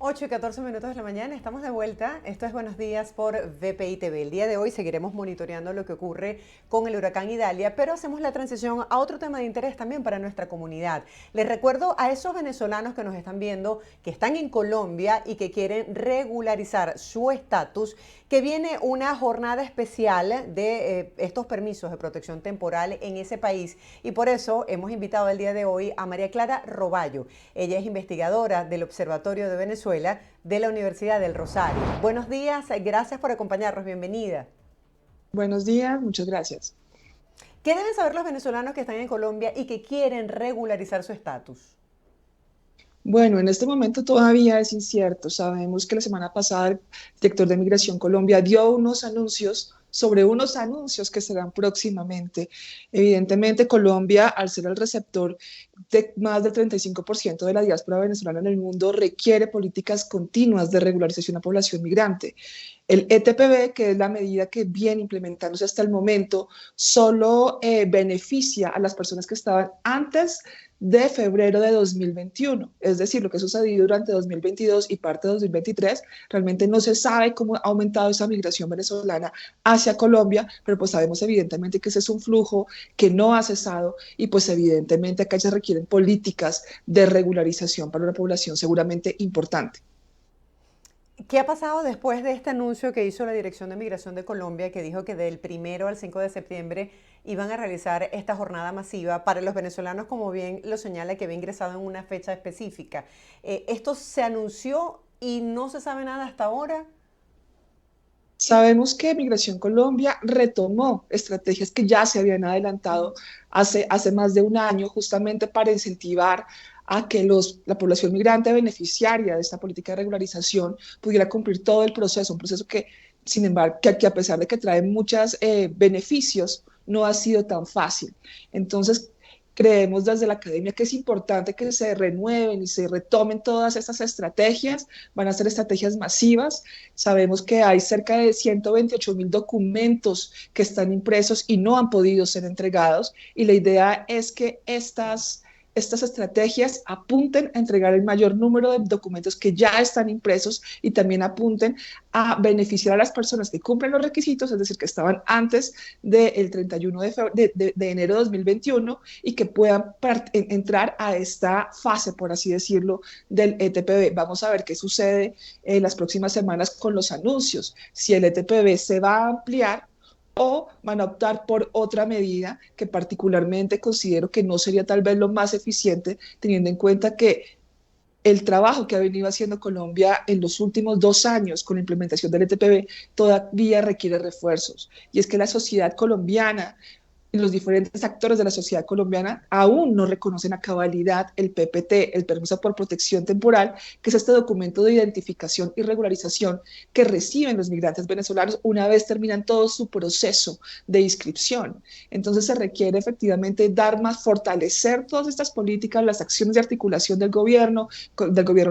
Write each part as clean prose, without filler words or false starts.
8:14 de la mañana, estamos de vuelta. Esto es Buenos Días por VPI TV. El día de hoy seguiremos monitoreando lo que ocurre con el huracán Idalia, pero hacemos la transición a otro tema de interés también para nuestra comunidad. Les recuerdo a esos venezolanos que nos están viendo, que están en Colombia y que quieren regularizar su estatus, que viene una jornada especial de estos permisos de protección temporal en ese país. Y por eso hemos invitado el día de hoy a María Clara Roballo. Ella es investigadora del Observatorio de Venezuela de la Universidad del Rosario. Buenos días, gracias por acompañarnos, bienvenida. Buenos días, muchas gracias. ¿Qué deben saber los venezolanos que están en Colombia y que quieren regularizar su estatus? Bueno, en este momento todavía es incierto. Sabemos que la semana pasada el director de Migración Colombia dio unos anuncios sobre unos anuncios que serán próximamente. Evidentemente, Colombia, al ser el receptor de más del 35% de la diáspora venezolana en el mundo, requiere políticas continuas de regularización a población migrante. El ETPB, que es la medida que viene implementándose hasta el momento, solo beneficia a las personas que estaban antes de febrero de 2021, es decir, lo que ha sucedido durante 2022 y parte de 2023, realmente no se sabe cómo ha aumentado esa migración venezolana hacia Colombia, pero pues sabemos evidentemente que ese es un flujo que no ha cesado y pues evidentemente acá se requieren políticas de regularización para una población seguramente importante. ¿Qué ha pasado después de este anuncio que hizo la Dirección de Migración de Colombia, que dijo que del 1 al 5 de septiembre iban a realizar esta jornada masiva para los venezolanos, como bien lo señala, que había ingresado en una fecha específica? ¿Esto se anunció y no se sabe nada hasta ahora? Sabemos que Migración Colombia retomó estrategias que ya se habían adelantado hace más de un año, justamente para incentivar a que la población migrante beneficiaria de esta política de regularización pudiera cumplir todo el proceso, un proceso que, sin embargo, que a pesar de que trae muchos beneficios, no ha sido tan fácil. Entonces, creemos desde la academia que es importante que se renueven y se retomen todas estas estrategias, van a ser estrategias masivas. Sabemos que hay cerca de 128.000 documentos que están impresos y no han podido ser entregados, y la idea es que estas estrategias apunten a entregar el mayor número de documentos que ya están impresos y también apunten a beneficiar a las personas que cumplen los requisitos, es decir, que estaban antes del 31 de enero de 2021 y que puedan entrar a esta fase, por así decirlo, del ETPB. Vamos a ver qué sucede en las próximas semanas con los anuncios, si el ETPB se va a ampliar o van a optar por otra medida que particularmente considero que no sería tal vez lo más eficiente, teniendo en cuenta que el trabajo que ha venido haciendo Colombia en los últimos 2 años con la implementación del ETPB todavía requiere refuerzos. Y es que la sociedad colombiana y los diferentes actores de la sociedad colombiana aún no reconocen a cabalidad el PPT, el permiso por protección temporal, que es este documento de identificación y regularización que reciben los migrantes venezolanos una vez terminan todo su proceso de inscripción. Entonces se requiere efectivamente dar más, fortalecer todas estas políticas, las acciones de articulación del gobierno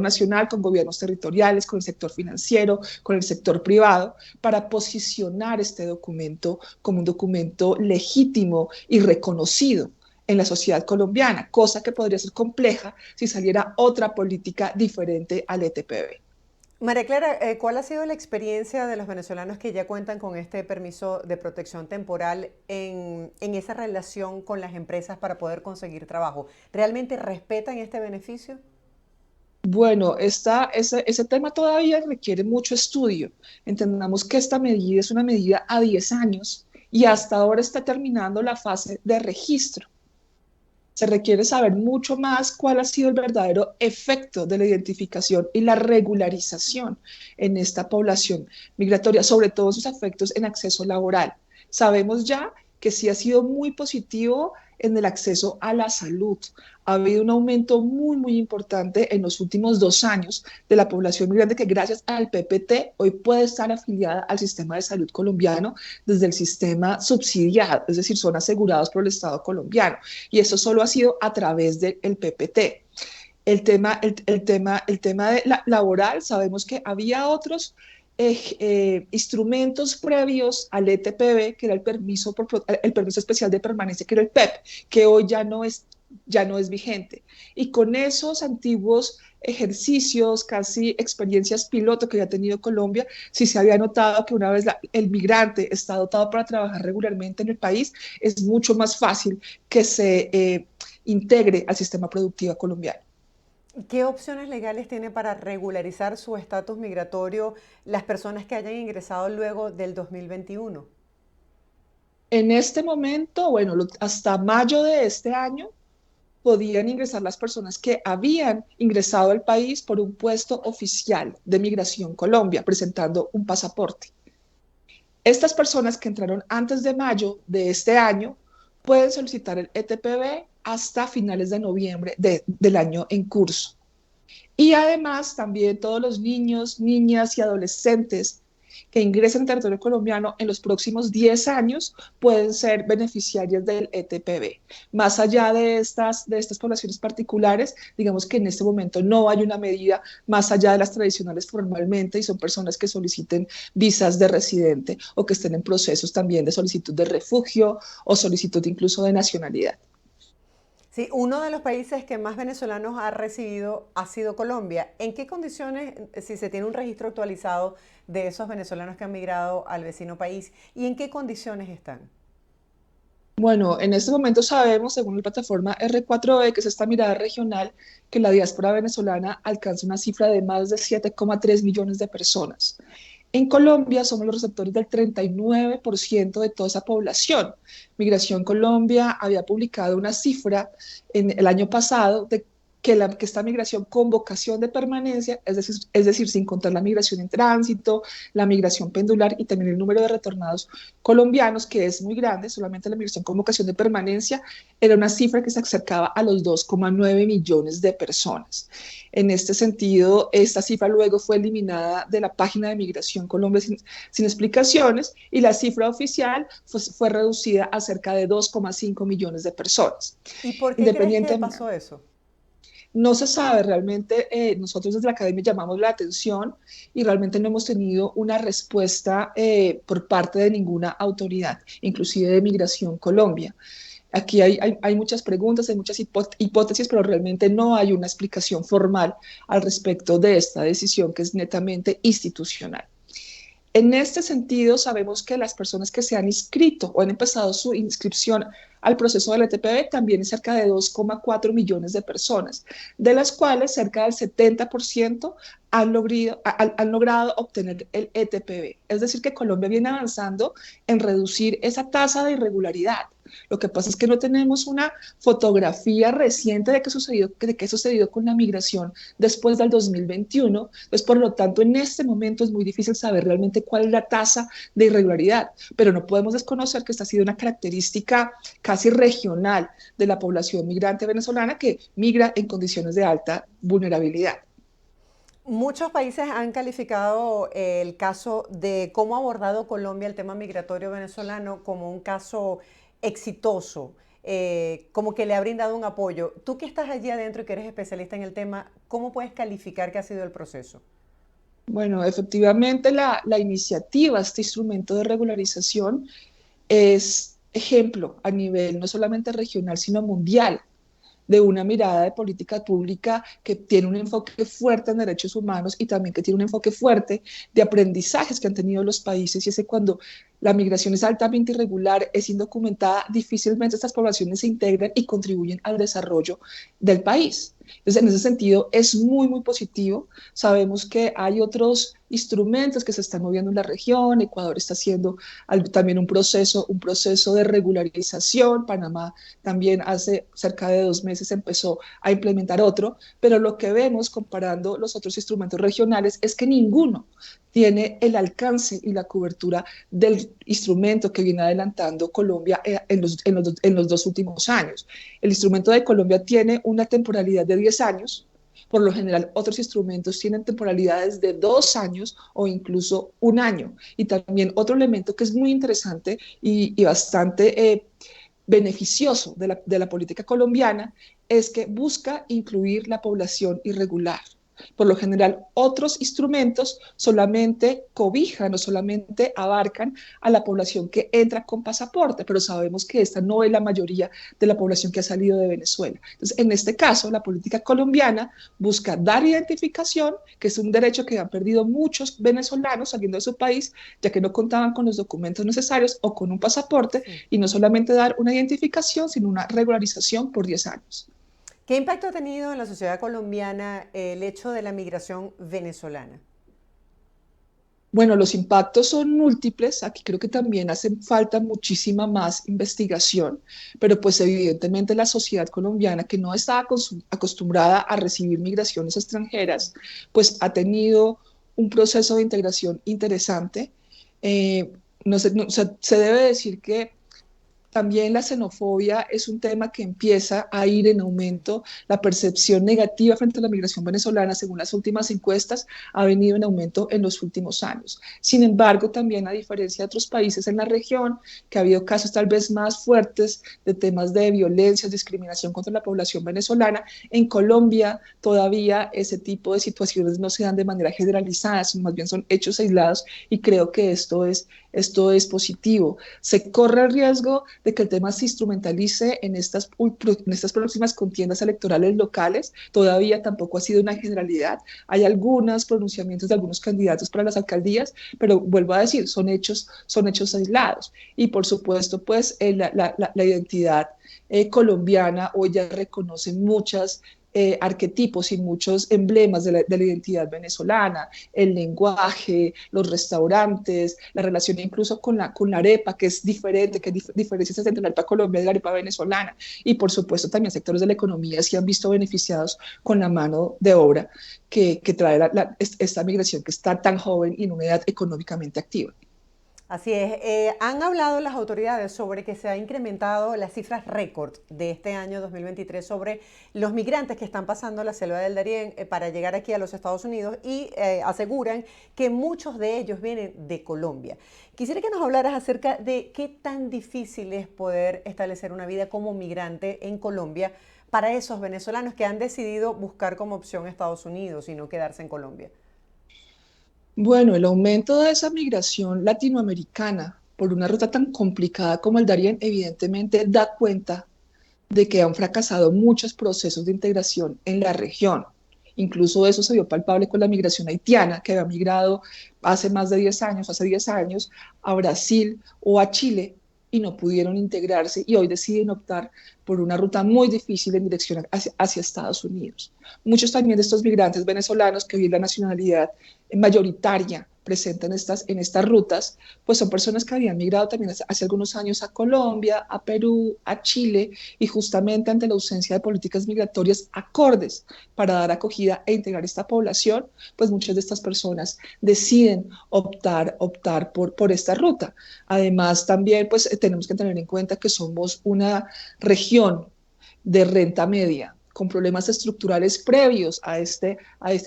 nacional, con gobiernos territoriales, con el sector financiero, con el sector privado, para posicionar este documento como un documento legítimo y reconocido en la sociedad colombiana, cosa que podría ser compleja si saliera otra política diferente al ETPB. María Clara, ¿cuál ha sido la experiencia de los venezolanos que ya cuentan con este permiso de protección temporal en esa relación con las empresas para poder conseguir trabajo? ¿Realmente respetan este beneficio? Bueno, ese tema todavía requiere mucho estudio. Entendamos que esta medida es una medida a 10 años y hasta ahora está terminando la fase de registro. Se requiere saber mucho más cuál ha sido el verdadero efecto de la identificación y la regularización en esta población migratoria, sobre todo sus efectos en acceso laboral. Sabemos ya que sí ha sido muy positivo en el acceso a la salud. Ha habido un aumento muy, muy importante en los últimos 2 años de la población migrante que gracias al PPT hoy puede estar afiliada al sistema de salud colombiano desde el sistema subsidiado, es decir, son asegurados por el Estado colombiano. Y eso solo ha sido a través del PPT. El tema laboral, sabemos que había otros instrumentos previos al ETPB, que era el permiso especial de permanencia, que era el PEP, que hoy ya no es ya no es vigente. Y con esos antiguos ejercicios, casi experiencias piloto que ya ha tenido Colombia, sí se había notado que una vez el migrante está dotado para trabajar regularmente en el país, es mucho más fácil que se integre al sistema productivo colombiano. ¿Qué opciones legales tiene para regularizar su estatus migratorio las personas que hayan ingresado luego del 2021? En este momento, bueno, hasta mayo de este año, podían ingresar las personas que habían ingresado al país por un puesto oficial de Migración Colombia, presentando un pasaporte. Estas personas que entraron antes de mayo de este año pueden solicitar el ETPB hasta finales de noviembre del año en curso. Y además también todos los niños, niñas y adolescentes que ingresen al territorio colombiano en los próximos 10 años pueden ser beneficiarios del ETPB. Más allá de estas poblaciones particulares, digamos que en este momento no hay una medida más allá de las tradicionales formalmente y son personas que soliciten visas de residente o que estén en procesos también de solicitud de refugio o solicitud incluso de nacionalidad. Sí, uno de los países que más venezolanos ha recibido ha sido Colombia. ¿En qué condiciones, si se tiene un registro actualizado de esos venezolanos que han migrado al vecino país, y en qué condiciones están? Bueno, en este momento sabemos, según la plataforma R4E, que es esta mirada regional, que la diáspora venezolana alcanza una cifra de más de 7,3 millones de personas. En Colombia somos los receptores del 39% de toda esa población. Migración Colombia había publicado una cifra en el año pasado de que esta migración con vocación de permanencia, es decir, sin contar la migración en tránsito, la migración pendular y también el número de retornados colombianos, que es muy grande, solamente la migración con vocación de permanencia, era una cifra que se acercaba a los 2,9 millones de personas. En este sentido, esta cifra luego fue eliminada de la página de Migración Colombia sin explicaciones y la cifra oficial fue reducida a cerca de 2,5 millones de personas. ¿Y por qué crees que Independientemente, pasó eso? no se sabe realmente, nosotros desde la academia llamamos la atención y realmente no hemos tenido una respuesta por parte de ninguna autoridad, inclusive de Migración Colombia. Aquí hay muchas preguntas, hay muchas hipótesis, pero realmente no hay una explicación formal al respecto de esta decisión que es netamente institucional. En este sentido, sabemos que las personas que se han inscrito o han empezado su inscripción al proceso del ETPB también es cerca de 2,4 millones de personas, de las cuales cerca del 70% han logrado obtener el ETPB. Es decir, que Colombia viene avanzando en reducir esa tasa de irregularidad. Lo que pasa es que no tenemos una fotografía reciente de qué ha sucedido con la migración después del 2021. Entonces, por lo tanto, en este momento es muy difícil saber realmente cuál es la tasa de irregularidad, pero no podemos desconocer que esta ha sido una característica casi regional de la población migrante venezolana que migra en condiciones de alta vulnerabilidad. Muchos países han calificado el caso de cómo ha abordado Colombia el tema migratorio venezolano como un caso exitoso, como que le ha brindado un apoyo. Tú que estás allí adentro y que eres especialista en el tema, ¿cómo puedes calificar que ha sido el proceso? Bueno, efectivamente la iniciativa, este instrumento de regularización, es ejemplo a nivel no solamente regional, sino mundial de una mirada de política pública que tiene un enfoque fuerte en derechos humanos y también que tiene un enfoque fuerte de aprendizajes que han tenido los países y es que cuando la migración es altamente irregular, es indocumentada, difícilmente estas poblaciones se integran y contribuyen al desarrollo del país. Entonces, en ese sentido, es muy, muy positivo. Sabemos que hay otros instrumentos que se están moviendo en la región. Ecuador está haciendo también un proceso de regularización. Panamá también hace cerca de 2 meses empezó a implementar otro, pero lo que vemos comparando los otros instrumentos regionales es que ninguno tiene el alcance y la cobertura del instrumento que viene adelantando Colombia en los 2 últimos años. El instrumento de Colombia tiene una temporalidad de 10 años, por lo general, otros instrumentos tienen temporalidades de 2 años o incluso un año. Y también otro elemento que es muy interesante y bastante beneficioso de la política colombiana es que busca incluir la población irregular. Por lo general, otros instrumentos solamente cobijan o solamente abarcan a la población que entra con pasaporte, pero sabemos que esta no es la mayoría de la población que ha salido de Venezuela. Entonces, en este caso, la política colombiana busca dar identificación, que es un derecho que han perdido muchos venezolanos saliendo de su país, ya que no contaban con los documentos necesarios o con un pasaporte, Sí. y no solamente dar una identificación, sino una regularización por 10 años. ¿Qué impacto ha tenido en la sociedad colombiana el hecho de la migración venezolana? Bueno, los impactos son múltiples. Aquí creo que también hace falta muchísima más investigación, pero pues evidentemente la sociedad colombiana, que no está acostumbrada a recibir migraciones extranjeras, pues ha tenido un proceso de integración interesante. Eh, no sé, o sea, se debe decir que también la xenofobia es un tema que empieza a ir en aumento. La percepción negativa frente a la migración venezolana, según las últimas encuestas, ha venido en aumento en los últimos años. Sin embargo, también a diferencia de otros países en la región, que ha habido casos tal vez más fuertes de temas de violencia, discriminación contra la población venezolana, en Colombia todavía ese tipo de situaciones no se dan de manera generalizada, sino más bien son hechos aislados, y creo que esto es positivo. Se corre el riesgo de que el tema se instrumentalice en estas próximas contiendas electorales locales. Todavía tampoco ha sido una generalidad. Hay algunos pronunciamientos de algunos candidatos para las alcaldías, pero vuelvo a decir, son hechos aislados. Y por supuesto, pues la identidad colombiana hoy ya reconoce muchas arquetipos y muchos emblemas de la identidad venezolana, el lenguaje, los restaurantes, la relación incluso con la arepa, que es diferente, que hay diferencias entre la arepa colombiana y la arepa venezolana, y por supuesto también sectores de la economía se han visto beneficiados con la mano de obra que trae esta migración que está tan joven y en una edad económicamente activa. Así es. Han hablado las autoridades sobre que se ha incrementado las cifras récord de este año 2023 sobre los migrantes que están pasando la selva del Darién para llegar aquí a los Estados Unidos y aseguran que muchos de ellos vienen de Colombia. Quisiera que nos hablaras acerca de qué tan difícil es poder establecer una vida como migrante en Colombia para esos venezolanos que han decidido buscar como opción Estados Unidos y no quedarse en Colombia. Bueno, el aumento de esa migración latinoamericana por una ruta tan complicada como el Darién evidentemente da cuenta de que han fracasado muchos procesos de integración en la región. Incluso eso se vio palpable con la migración haitiana, que había migrado hace 10 años, a Brasil o a Chile y no pudieron integrarse y hoy deciden optar por una ruta muy difícil en dirección hacia Estados Unidos. Muchos también de estos migrantes venezolanos que hoy la nacionalidad mayoritaria presenta en estas rutas, pues son personas que habían migrado también hace algunos años a Colombia, a Perú, a Chile, y justamente ante la ausencia de políticas migratorias acordes para dar acogida e integrar esta población, pues muchas de estas personas deciden optar por esta ruta. Además, también pues tenemos que tener en cuenta que somos una región de renta media, con problemas estructurales previos a este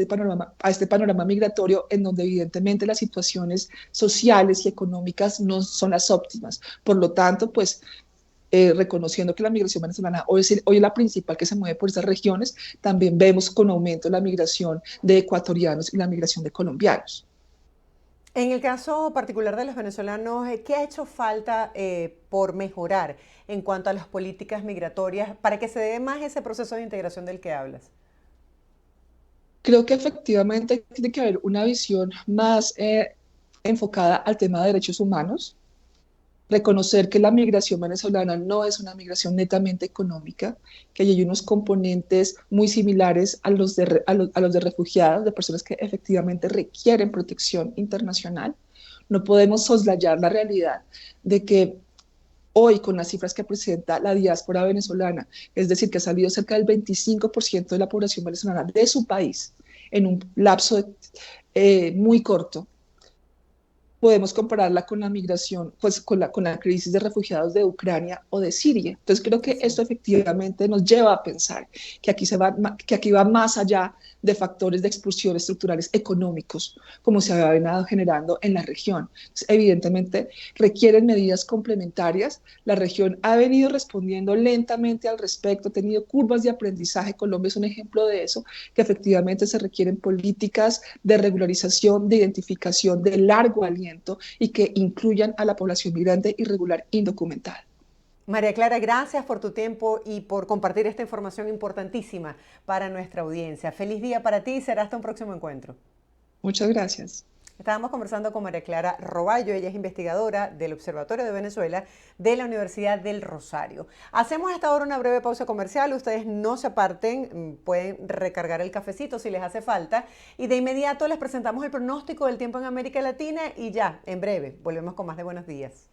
panorama migratorio, en donde evidentemente las situaciones sociales y económicas no son las óptimas. Por lo tanto, pues reconociendo que la migración venezolana hoy es la principal que se mueve por esas regiones, también vemos con aumento la migración de ecuatorianos y la migración de colombianos. En el caso particular de los venezolanos, ¿qué ha hecho falta por mejorar en cuanto a las políticas migratorias para que se dé más ese proceso de integración del que hablas? Creo que efectivamente tiene que haber una visión más enfocada al tema de derechos humanos, reconocer que la migración venezolana no es una migración netamente económica, que hay unos componentes muy similares a los de refugiados, de personas que efectivamente requieren protección internacional. No podemos soslayar la realidad de que hoy, con las cifras que presenta la diáspora venezolana, es decir, que ha salido cerca del 25% de la población venezolana de su país en un lapso muy corto, podemos compararla con la migración, pues con la crisis de refugiados de Ucrania o de Siria. Entonces creo que Así esto es. efectivamente nos lleva a pensar que que aquí va más allá de factores de expulsión estructurales económicos, como se había venido generando en la región. Entonces, evidentemente requieren medidas complementarias. La región ha venido respondiendo lentamente al respecto, ha tenido curvas de aprendizaje. Colombia es un ejemplo de eso, que efectivamente se requieren políticas de regularización, de identificación de largo aliento y que incluyan a la población migrante irregular indocumentada. María Clara, gracias por tu tiempo y por compartir esta información importantísima para nuestra audiencia. Feliz día para ti y será hasta un próximo encuentro. Muchas gracias. Estábamos conversando con María Clara Roballo, ella es investigadora del Observatorio de Venezuela de la Universidad del Rosario. Hacemos hasta ahora una breve pausa comercial, ustedes no se aparten, pueden recargar el cafecito si les hace falta y de inmediato les presentamos el pronóstico del tiempo en América Latina y ya, en breve, volvemos con más de Buenos Días.